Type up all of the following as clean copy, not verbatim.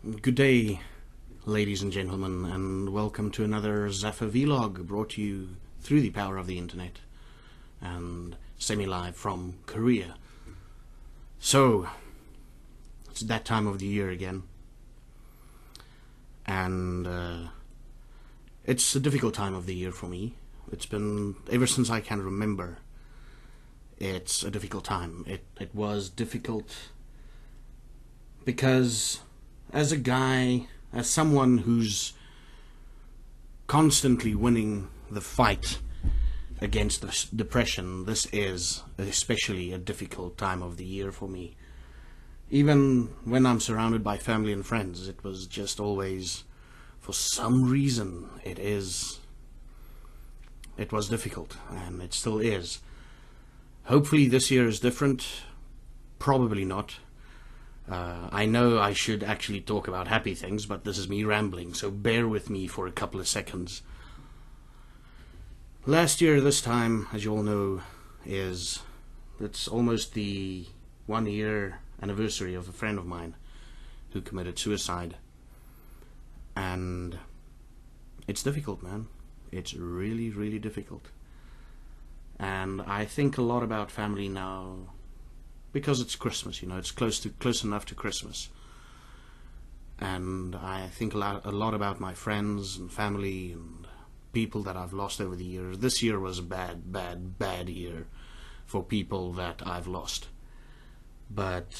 Good day, ladies and gentlemen, and welcome to another ZaffaVLOG brought to you through the power of the internet and semi-live from Korea. So, it's that time of the year again, and it's a difficult time of the year for me. It's been, ever since I can remember, it's a difficult time. It was difficult because as a guy, as someone who's constantly winning the fight against depression, this is especially a difficult time of the year for me. Even when I'm surrounded by family and friends, it was just always, for some reason, it was difficult, and it still is. Hopefully this year is different. Probably not. I know I should actually talk about happy things, but this is me rambling, so bear with me for a couple of seconds. Last year, this time, as you all know, it's almost the 1-year anniversary of a friend of mine who committed suicide. And it's difficult, man. It's really, really difficult. And I think a lot about family now, because it's Christmas, you know, it's close enough to Christmas. And I think a lot about my friends and family and people that I've lost over the years. This year was a bad year for people that I've lost. But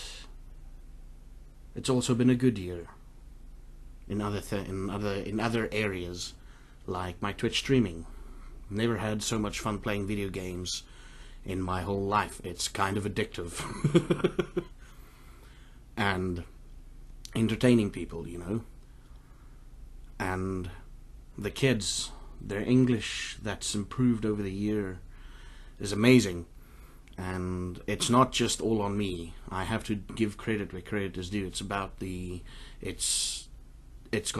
it's also been a good year in other areas, like my Twitch streaming. Never had so much fun playing video games in my whole life. It's kind of addictive. And entertaining people, you know. And the kids, their English that's improved over the year is amazing. And it's not just all on me. I have to give credit where credit is due. It's got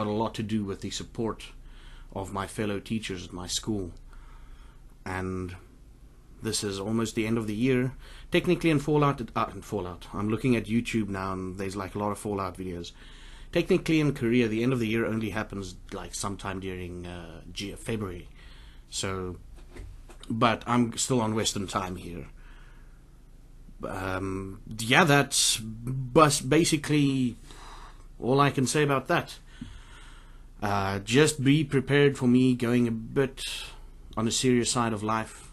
a lot to do with the support of my fellow teachers at my school. And this is almost the end of the year. Technically in Fallout, I'm looking at YouTube now and there's like a lot of Fallout videos. Technically in Korea, the end of the year only happens like sometime during February. So, but I'm still on Western time here. Yeah, that's basically all I can say about that. Just be prepared for me going a bit on the serious side of life,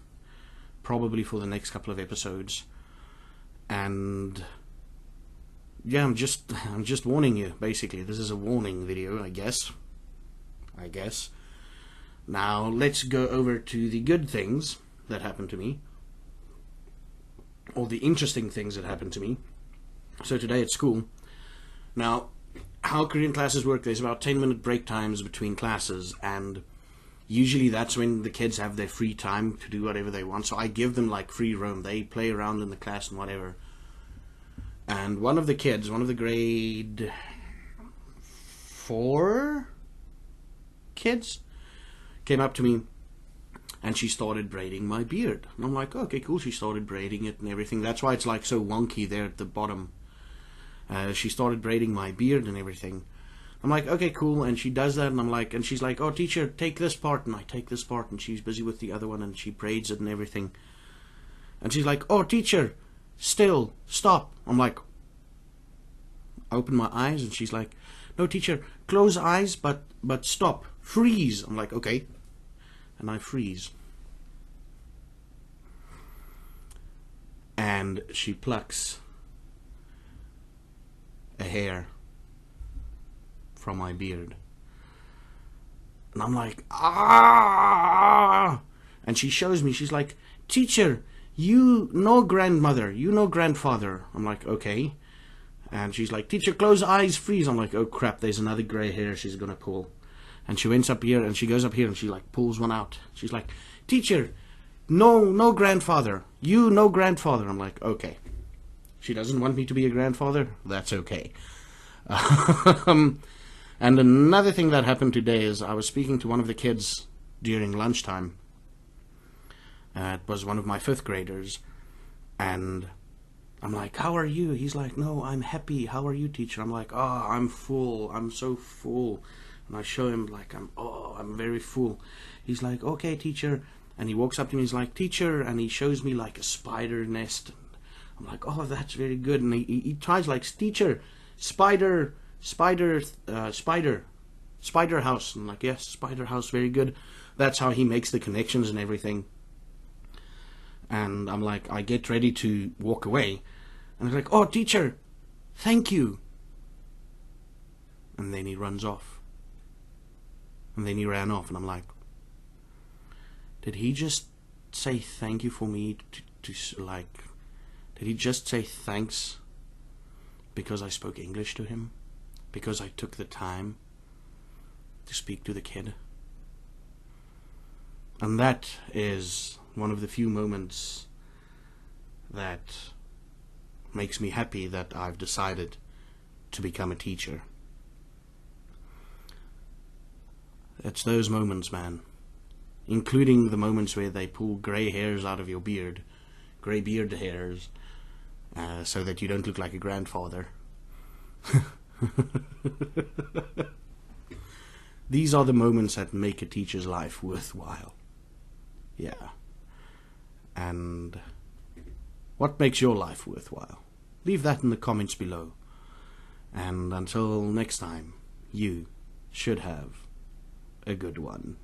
probably for the next couple of episodes. And yeah, I'm just warning you, basically. This is a warning video, I guess. Now let's go over to the good things that happened to me, or the interesting things that happened to me. So today at school, now how Korean classes work, there's about 10-minute break times between classes, and usually that's when the kids have their free time to do whatever they want. So I give them like free roam. They play around in the class and whatever. And one of the grade 4 kids came up to me and she started braiding my beard. And I'm like, okay, cool. She started braiding it and everything. That's why it's like so wonky there at the bottom. She started braiding my beard and everything. I'm like, okay, cool. And she does that, and I'm like, and she's like, oh, teacher, take this part. And I take this part, and she's busy with the other one, and she braids it and everything. And she's like, oh, teacher, still, stop. I'm like, I open my eyes, and she's like, no, teacher, close eyes, but stop, freeze. I'm like, okay. And I freeze. And she plucks a hair from my beard. And I'm like, ah! And she shows me, she's like, teacher, you know grandmother, you know grandfather. I'm like, okay. And she's like, teacher, close eyes, freeze. I'm like, oh crap, there's another grey hair she's gonna pull. And she went up here, and she goes up here, and she like pulls one out. She's like, teacher, no grandfather, you know grandfather. I'm like, okay. She doesn't want me to be a grandfather? That's okay. And another thing that happened today is I was speaking to one of the kids during lunchtime. It was one of my 5th graders, and I'm like, how are you? He's like, no, I'm happy. How are you, teacher? I'm like, oh, I'm full. I'm so full. And I show him like, I'm very full. He's like, okay, teacher. And he walks up to me, he's like, teacher. And he shows me like a spider nest. And I'm like, oh, that's very good. And he tries like, teacher, spider house. And I'm like, yes, spider house, very good. That's how he makes the connections and everything. And I'm like, I get ready to walk away. And he's like, oh, teacher, thank you. And then he runs off. And then he ran off. And I'm like, did he just say thank you for me to like, did he just say thanks because I spoke English to him? Because I took the time to speak to the kid? And that is one of the few moments that makes me happy that I've decided to become a teacher. It's those moments, man. Including the moments where they pull grey hairs out of your beard. Grey beard hairs. So that you don't look like a grandfather. These are the moments that make a teacher's life worthwhile. Yeah. And what makes your life worthwhile? Leave that in the comments below. And until next time, you should have a good one.